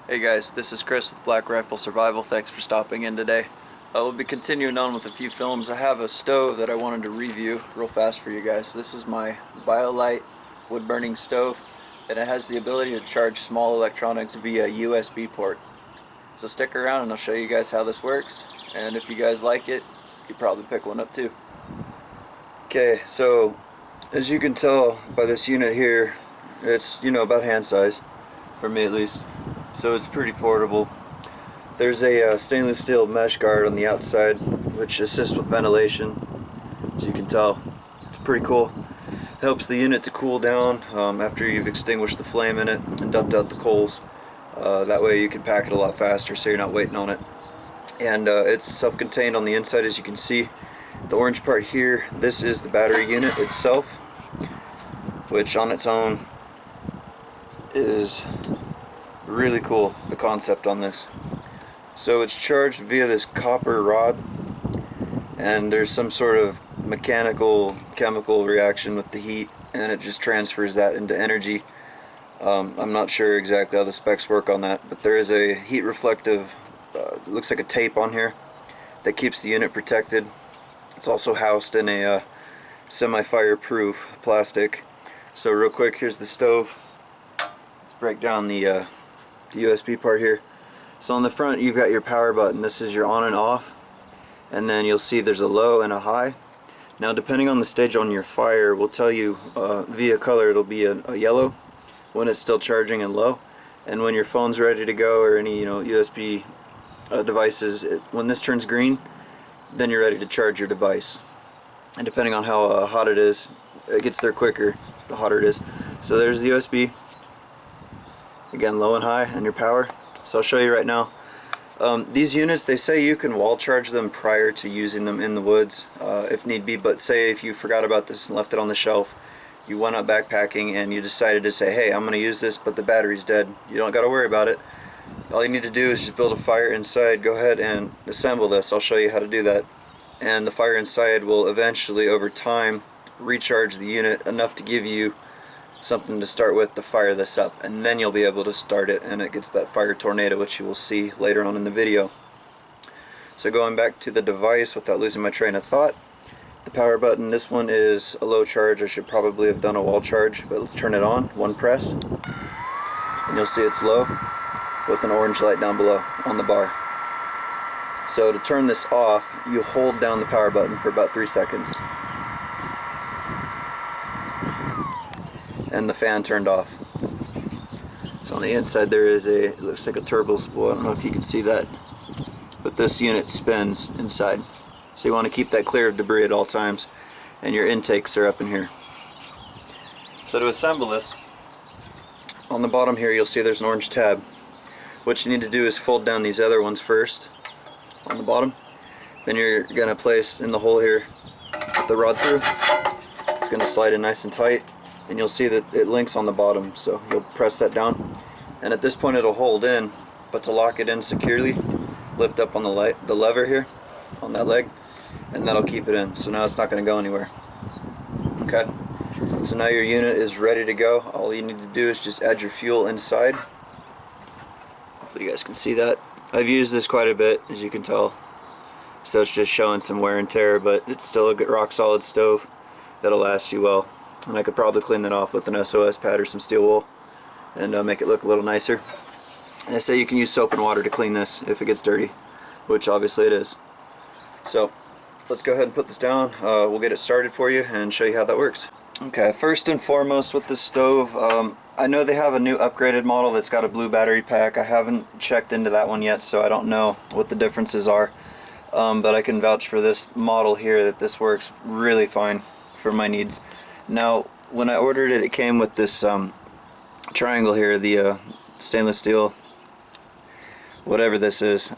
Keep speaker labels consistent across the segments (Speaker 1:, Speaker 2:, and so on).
Speaker 1: Hey guys, this is Chris with BlackRifle Survival. Thanks for stopping in today. We'll be continuing on with a few films. I have a stove that I wanted to review real fast for you guys. This is my BioLite wood burning stove, and it has the ability to charge small electronics via USB port. So stick around and I'll show you guys how this works, and if you guys like it, you could probably pick one up too. Okay, so as you can tell by this unit here, it's, you know, about hand size, for me at least. So it's pretty portable. There's a stainless steel mesh guard on the outside which assists with ventilation. As you can tell, it's pretty cool. It helps the unit to cool down after you've extinguished the flame in it and dumped out the coals. That way you can pack it a lot faster so you're not waiting on it. And it's self-contained on the inside, as you can see. The orange part here, this is the battery unit itself, which on its own is really cool, the concept on this. So it's charged via this copper rod, and there's some sort of mechanical chemical reaction with the heat, and it just transfers that into energy. I'm not sure exactly how the specs work on that, but there is a heat reflective, looks like a tape on here that keeps the unit protected. It's also housed in a semi-fireproof plastic. So real quick, here's the stove. Let's break down the USB part here. So on the front you've got your power button. This is your on and off, and then you'll see there's a low and a high. Now depending on the stage on your fire, we'll tell you via color it'll be a yellow when it's still charging and low, and when your phone's ready to go or any USB devices, when this turns green, then you're ready to charge your device. And depending on how hot it is, it gets there quicker the hotter it is. So there's the USB. Again, low and high, and your power. So I'll show you right now. These units, they say you can wall charge them prior to using them in the woods if need be, but say if you forgot about this and left it on the shelf, you went out backpacking and you decided to say, hey, I'm going to use this, but the battery's dead. You don't got to worry about it. All you need to do is just build a fire inside. Go ahead and assemble this. I'll show you how to do that. And the fire inside will eventually, over time, recharge the unit enough to give you something to start with to fire this up, and then you'll be able to start it, and it gets that fire tornado, which you will see later on in the video. So going back to the device without losing my train of thought, the power button, this one is a low charge. I should probably have done a wall charge, but let's turn it on. One press and you'll see it's low with an orange light down below on the bar. So to turn this off, you hold down the power button for about 3 seconds, and the fan turned off. So on the inside there is it looks like a turbo spool. I don't know if you can see that, but this unit spins inside. So you want to keep that clear of debris at all times, and your intakes are up in here. So to assemble this, on the bottom here you'll see there's an orange tab. What you need to do is fold down these other ones first on the bottom. Then you're going to place in the hole here, put the rod through. It's going to slide in nice and tight, and you'll see that it links on the bottom, so you'll press that down, and at this point it'll hold in, but to lock it in securely, lift up on the lever here on that leg, and that'll keep it in. So now it's not going to go anywhere. Okay, so now your unit is ready to go. All you need to do is just add your fuel inside, Hopefully you guys can see that. I've used this quite a bit, as you can tell. So it's just showing some wear and tear, but it's still a good rock solid stove that'll last you well. And I could probably clean that off with an SOS pad or some steel wool and make it look a little nicer. And they say you can use soap and water to clean this if it gets dirty, which obviously it is. So let's go ahead and put this down. We'll get it started for you and show you how that works. Okay, first and foremost with this stove, I know they have a new upgraded model that's got a blue battery pack. I haven't checked into that one yet, so I don't know what the differences are. But I can vouch for this model here that this works really fine for my needs. Now, when I ordered it, it came with this triangle here, the stainless steel, whatever this is.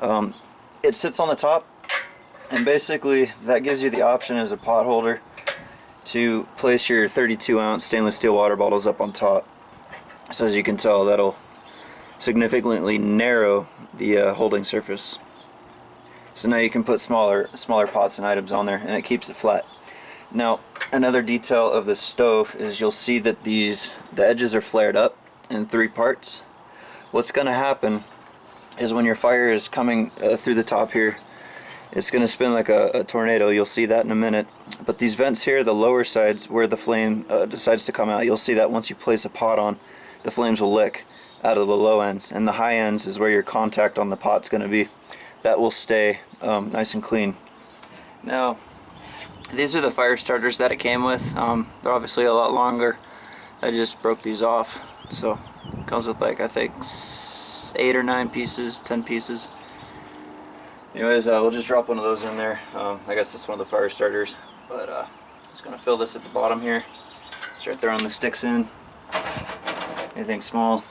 Speaker 1: It sits on the top, and basically that gives you the option as a pot holder to place your 32-ounce stainless steel water bottles up on top. So as you can tell, that'll significantly narrow the holding surface. So now you can put smaller pots and items on there, and it keeps it flat. Now, another detail of the stove is you'll see that the edges are flared up in 3 parts. What's going to happen is when your fire is coming through the top here, it's going to spin like a tornado. You'll see that in a minute. But these vents here, the lower sides where the flame decides to come out, you'll see that once you place a pot on, the flames will lick out of the low ends, and the high ends is where your contact on the pot's going to be. That will stay nice and clean. Now, these are the fire starters that it came with. They're obviously a lot longer. I just broke these off. So it comes with, like, I think 8 or 9 pieces, 10 pieces. Anyways, we'll just drop one of those in there. I guess that's one of the fire starters. But just gonna fill this at the bottom here. Start throwing the sticks in. Anything small.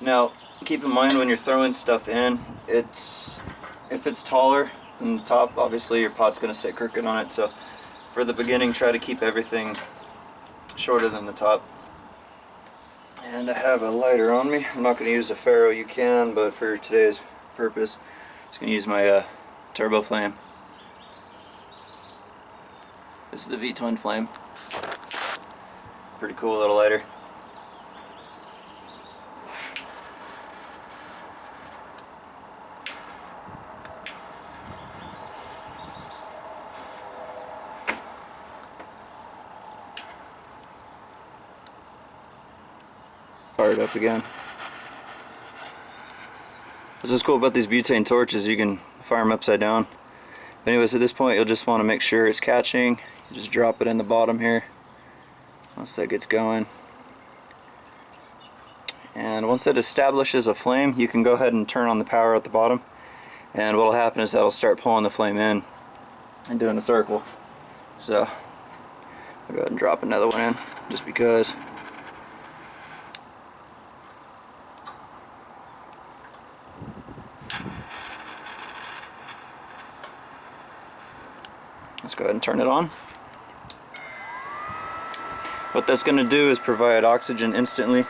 Speaker 1: Now, keep in mind when you're throwing stuff in, if it's taller than the top, obviously your pot's going to sit crooked on it. So for the beginning, try to keep everything shorter than the top. And I have a lighter on me. I'm not going to use a ferro, you can, but for today's purpose, I'm just going to use my turbo flame. This is the V-twin flame. Pretty cool little lighter. Fire it up again. This is cool about these butane torches, you can fire them upside down. But anyways, at this point you'll just want to make sure it's catching. You just drop it in the bottom here once that gets going. And once it establishes a flame, you can go ahead and turn on the power at the bottom, and what will happen is that'll start pulling the flame in and doing a circle. So I'll go ahead and drop another one in just because. Let's go ahead and turn it on. What that's going to do is provide oxygen instantly.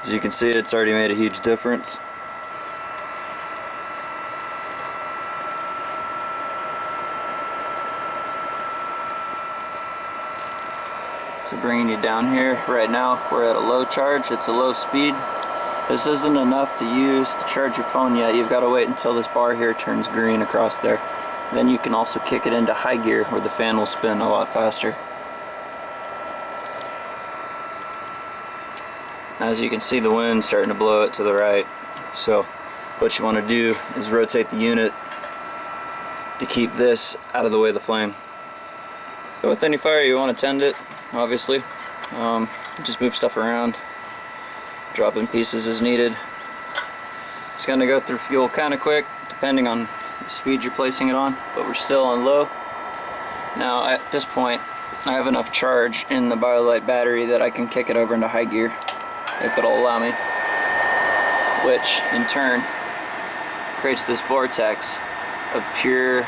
Speaker 1: As you can see, it's already made a huge difference. So bringing you down here, right now we're at a low charge, it's a low speed. This isn't enough to use to charge your phone yet. You've got to wait until this bar here turns green across there. Then you can also kick it into high gear where the fan will spin a lot faster. As you can see, the wind's starting to blow it to the right. So what you want to do is rotate the unit to keep this out of the way of the flame. But with any fire, you want to tend it, obviously. Just move stuff around, drop in pieces as needed. It's going to go through fuel kind of quick, depending on the speed you're placing it on, but we're still on low. Now at this point, I have enough charge in the BioLite battery that I can kick it over into high gear, if it'll allow me, which in turn creates this vortex of pure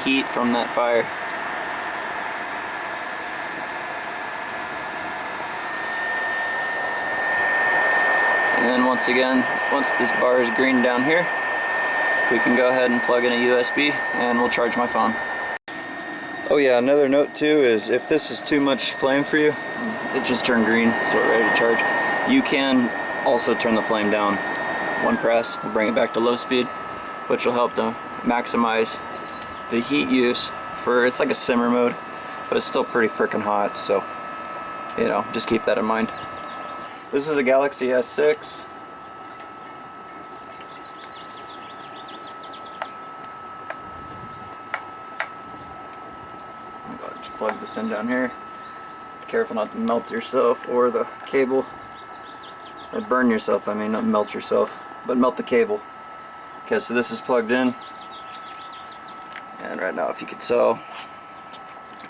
Speaker 1: heat from that fire. And then once again, once this bar is green down here, we can go ahead and plug in a USB and we'll charge my phone. Oh yeah, another note too is if this is too much flame for you, it just turned green, so we're ready to charge. You can also turn the flame down. one press will bring it back to low speed, which will help to maximize the heat use for, it's like a simmer mode, but it's still pretty freaking hot, so you know, just keep that in mind. This is a Galaxy S6. Just plug this in down here. Be careful not to melt yourself or the cable, or burn yourself. I mean, not melt yourself, but melt the cable. Okay, so this is plugged in, and right now, if you could tell,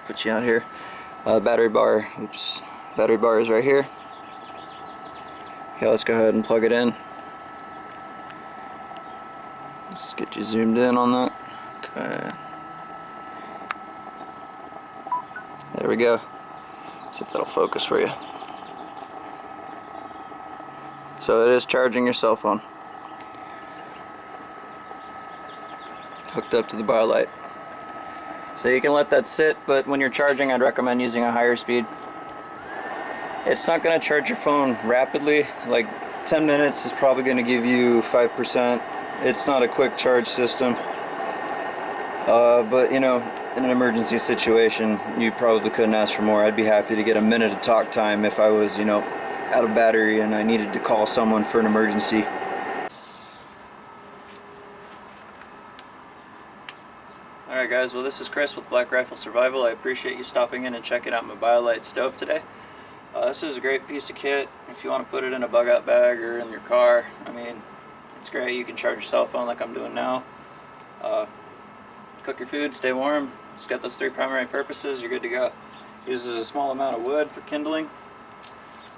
Speaker 1: put you out here. Battery bar. Oops. Battery bar is right here. Okay, let's go ahead and plug it in. Let's get you zoomed in on that. Okay. There we go. See if that'll focus for you. So it is charging your cell phone. Hooked up to the BioLite. So you can let that sit, but when you're charging, I'd recommend using a higher speed. It's not going to charge your phone rapidly. Like 10 minutes is probably going to give you 5%. It's not a quick charge system. But you know, in an emergency situation, you probably couldn't ask for more. I'd be happy to get a minute of talk time if I was, you know, out of battery and I needed to call someone for an emergency. Alright guys, well this is Chris with BlackRifle Survival. I appreciate you stopping in and checking out my BioLite stove today. This is a great piece of kit if you want to put it in a bug out bag or in your car. I mean, it's great. You can charge your cell phone like I'm doing now. Cook your food, stay warm. It's got those three primary purposes. You're good to go. Uses a small amount of wood for kindling.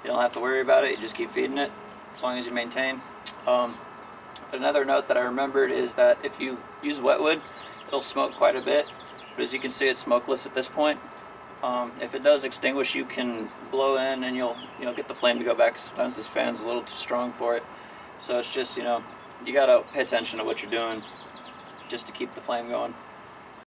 Speaker 1: You don't have to worry about it. You just keep feeding it as long as you maintain. Another note that I remembered is that if you use wet wood, it'll smoke quite a bit. But as you can see, it's smokeless at this point. If it does extinguish, you can blow in and you'll get the flame to go back. Sometimes this fan's a little too strong for it. So it's just, you gotta pay attention to what you're doing just to keep the flame going.